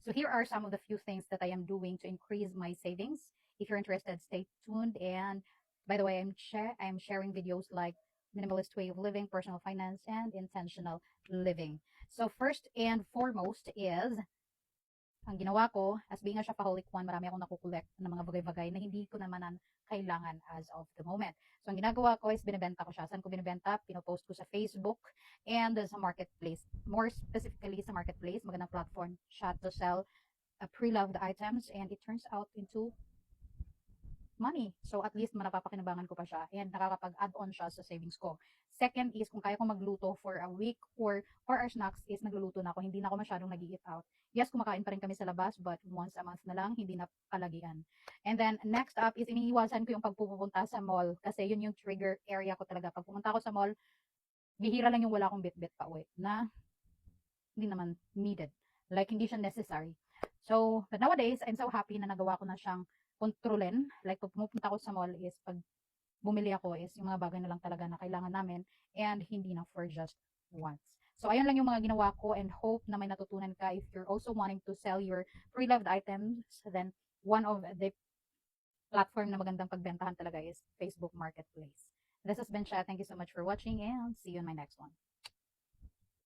So here are some of the few things that I am doing to increase my savings. If you're interested, stay tuned. And by the way, I'm sharing videos like minimalist way of living, personal finance, and intentional living. So first and foremost is ang ginawa ko, as being a shopaholic one, marami akong nakukolekt ng mga bagay-bagay na hindi ko naman kailangan as of the moment. So, ang ginagawa ko is binibenta ko siya. Saan ko binibenta? Pinopost ko sa Facebook and sa marketplace. More specifically sa marketplace, magandang platform siya to sell pre-loved items, and it turns out into money. So, at least napapakinabangan ko pa siya and nakakapag-add on siya sa savings ko. Second is, kung kaya kong magluto for a week or for our snacks is nagluluto na ako. Hindi na ako masyadong nag-eat out. Yes, kumakain pa rin kami sa labas, but once a month na lang, hindi na palagian. And then, next up is iniiwasan ko yung pagpupunta sa mall kasi yun yung trigger area ko talaga. Pag pumunta ako sa mall, bihira lang yung wala akong bit-bit pa uwi na hindi naman needed. Like, hindi siya necessary. So, but nowadays, I'm so happy na nagawa ko na siyang kontrolin. Like, pag pumupunta ako sa mall is, pag bumili ako is yung mga bagay na lang talaga na kailangan namin and hindi na for just once. So, ayun lang yung mga ginawa ko and hope na may natutunan ka. If you're also wanting to sell your pre-loved items, then one of the platform na magandang pagbentahan talaga is Facebook Marketplace. This has been Sha. Thank you so much for watching and see you in my next one.